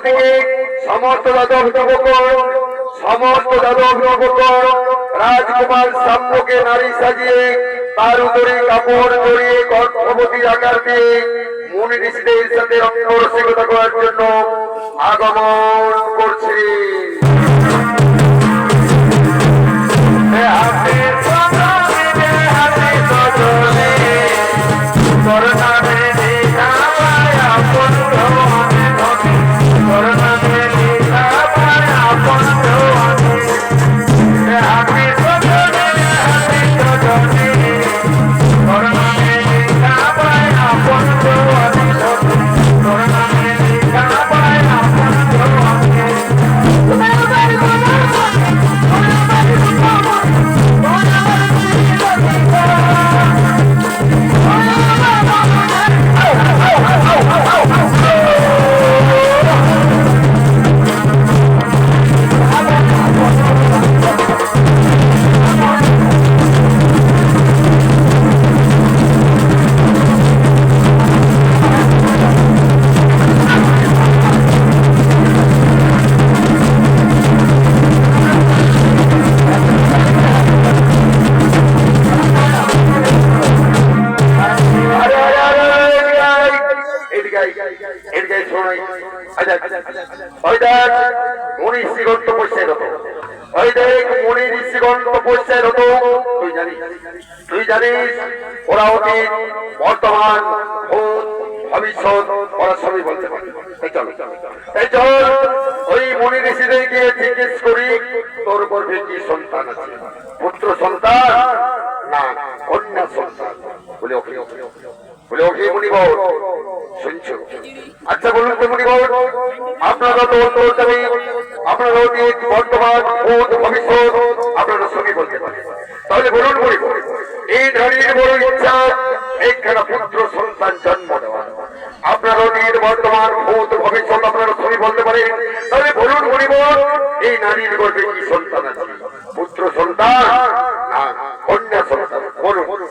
থেকে সমস্ত যাদব রাজকুমার সাম্যকে নারী সাজিয়ে তার উদরে কাপড় জড়িয়ে গর্ভবতী আকার দিয়ে মুনি ঋষিদের সাথে রসিকতা করার জন্য আগমন করছে। তুই জানিস ওরা অতীত বর্তমান ভবিষ্যৎ ওরা সবই বলতে পারে। তাই চল ওই মুনি ঋষিদেরকে জিজ্ঞেস করি তোর গর্ভে কি সন্তান আছে, পুত্র সন্তান না কন্যা সন্তান। বলে ওকে মুনিবর শুনছো? আচ্ছা বলুন তো মুনিবর, আপনারা তো অন্তর্যামী, আপনারা অতীত বর্তমান ভবিষ্যৎ আপনারা সবই বলতে পারেন। তাহলে বলুন মুনিবর, এই নারীর বড় ইচ্ছা একখানা পুত্র সন্তান জন্ম দেওয়া। আপনারা অতীত বর্তমান ভবিষ্যৎ আপনারা সবই বলতে পারেন। তাহলে বলুন মুনিবর, এই নারীর গর্ভে কি সন্তান আছে, পুত্র সন্তান না কন্যা সন্তান? বলুন বলুন।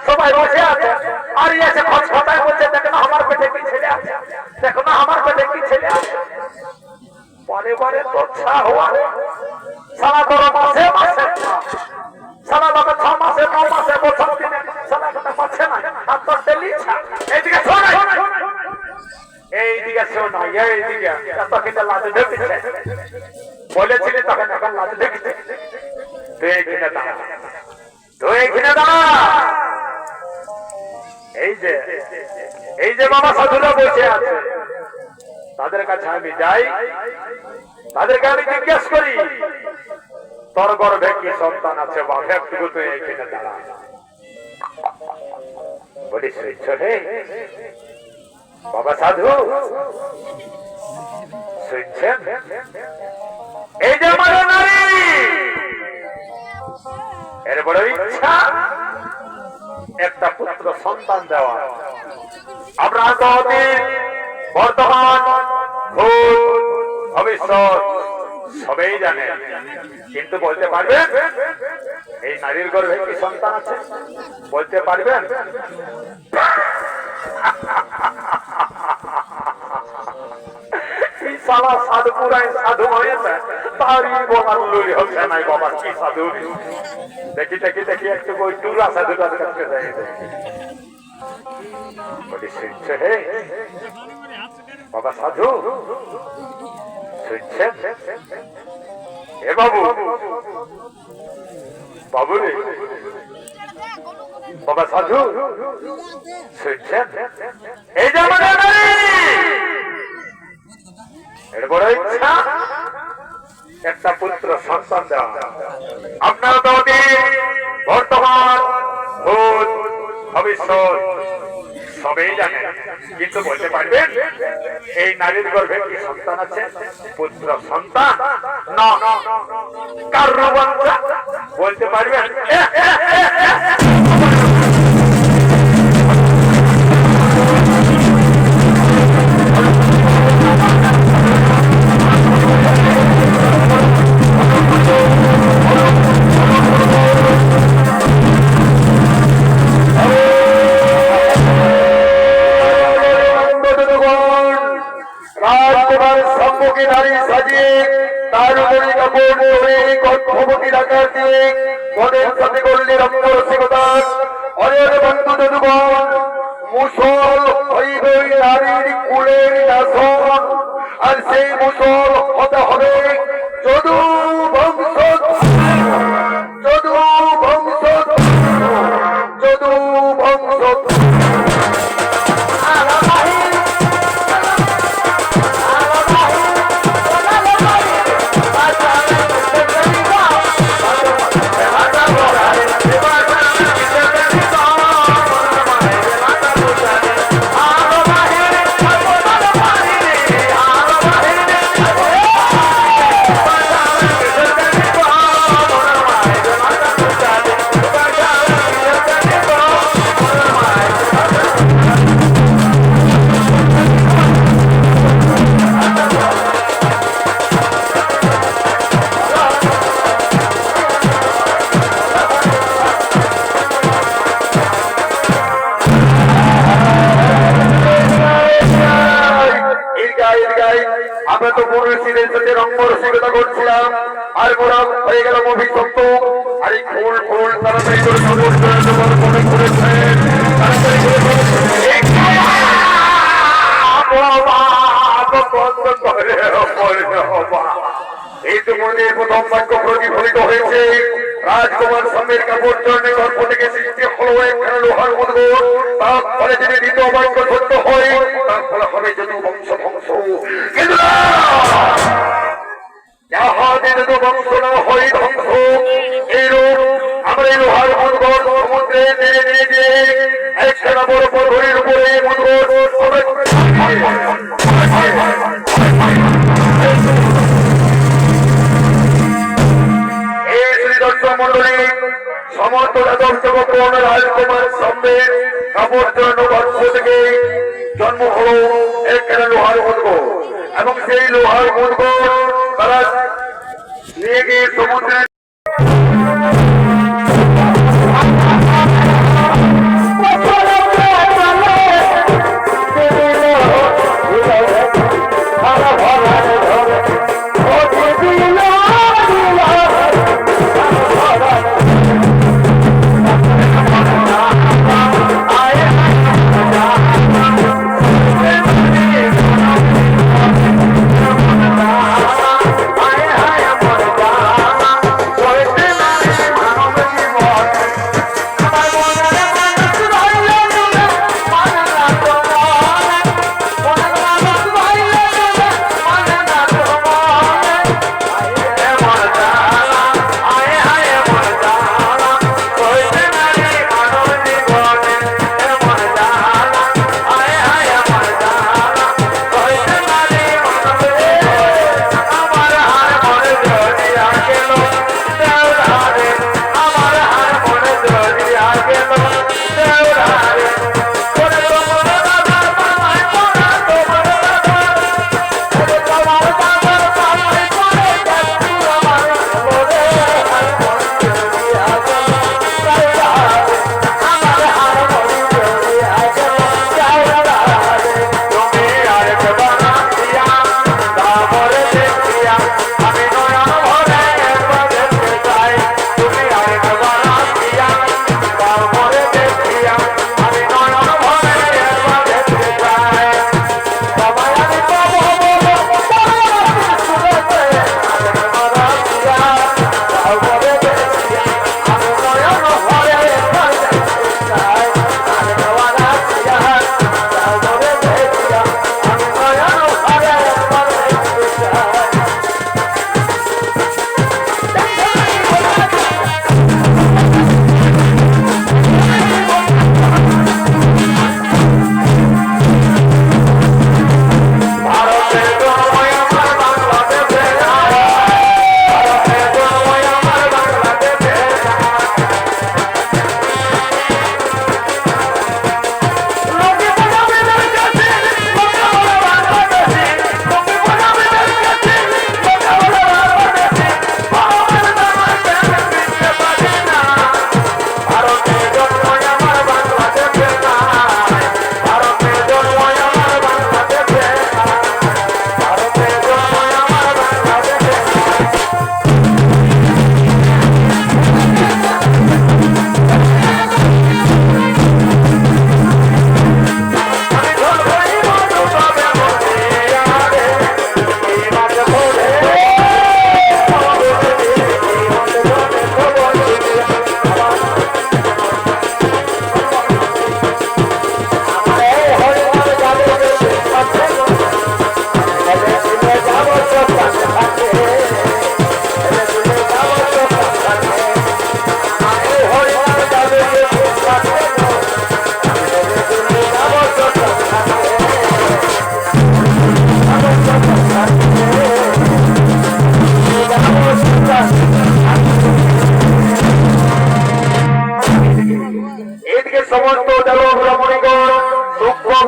সবাই বসে আছে আর এসে কথায় বলছে দেখো না আমার পেটে কি ছেলে আছে, দেখো না আমার পেটে কি ছেলে আছে। পরে পরে তো সারা বড় মাসে সারা বাবা 6 মাসে 9 মাসে বছর দিনে সারা কথা পাচ্ছে না। আর তোর ডেলি এইদিকে শোন, এইদিকে শোন, এইদিকে তোকে লাজে ঢেকেছে বলেছিলি তখন, এখন লাজে ঢেকেছে। তুই এখানে দাঁড়া, এই যে বাবা সাধুরা বসে আছে তাদের কাছে আমি যাই, তাদেরকে আমি জিজ্ঞেস করি তোর গর্ভে কি সন্তান আছে বাবা, একটু তুই এখানে দাঁড়া। বলি শুনছ হে বাবা সাধু, শুনছেন? এই যে আমার নারী, এর বড় ইচ্ছা একটা পুত্র সন্তান দেওয়া। আপনারা তো অতীত বর্তমান ভবিষ্যৎ সবাই জানেন, কিন্তু বলতে পারবেন এই নারীর গর্ভে কি সন্তান আছে? বলতে পারবেন? সাধু পুরাই সাধু হয়েছে তারই বলার লই হচ্ছে নাই বাবা, কি সাধু। দেখি দেখি দেখি একটু ওই টুরা সাধুটার কাছে যাই। বলি শুনছে হে বাবা সাধু, শুনছেন? এ বাবু, বাবু রে বাবা সাধু, শুনছেন? এই যে আমার এর বড় ইচ্ছা একটা পুত্র সন্তান দেওয়া। আপনারা তো বর্তমান ভবিষ্যৎ সবেই জানেন, কিন্তু বলতে পারবেন এই নারীর গর্ভে কি সন্তান আছে? পুত্র সন্তান না কার বাচ্চা বলতে পারবেন? রাজকুমার সম্মুখে নারী সাজিয়ে তার উপরে কাপড় ধরে গর্ভবতী আকার দিয়ে মদের সাথে করলে রক্তরসিকতা। অনেক বন্ধু যদুগণ, মুসল হইবে নারীর কুলের নাশন, আর সেই মুসল হতে হবে যদু বংশ, যদু বংশ, যদু বংশ। আমরা তো মনীষীদের সাথে রঙ্গ রসিকতা করছিলাম, আর ওরা হয়ে গেল অভিশপ্ত। আর এই ফুল ফুল তাড়াতাড়ি করে মনে করেছেন, তাড়াতাড়ি ইতিমধ্যে প্রথম বাক্য প্রতিফলিত হয়েছে। রাজকুমার স্বামীর কাপড় চরণে গর্ভ থেকে সৃষ্টি হলো একখানা লোহার উদ্গোর। তার ফলে যদি দ্বিতীয় বাক্য সত্য হয়, তার ফলে হবে যদি বংশ ধ্বংস। কিন্তু যাহাতে যদি বংশ না হয় ধ্বংস, এইরূপ আমরা এই লোহার উদ্গোর সমুদ্রে নেড়ে নেড়ে দিয়ে একখানা বড় পর্বতের উপরে উদ্গোর মন্ডলী সমস্ত দর্শক রাজকুমার সম্মের কাপড় জন্য গর্ভ থেকে জন্ম হল একখানা লোহার উদ্গ, এবং সেই লোহার উদ্গ তারা নিয়ে গিয়ে সমুদ্রে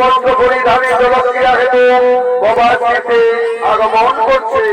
বস্ত্র পরিধানে জলক্রিয়া হেতু প্রবাসীতে আগমন করছে।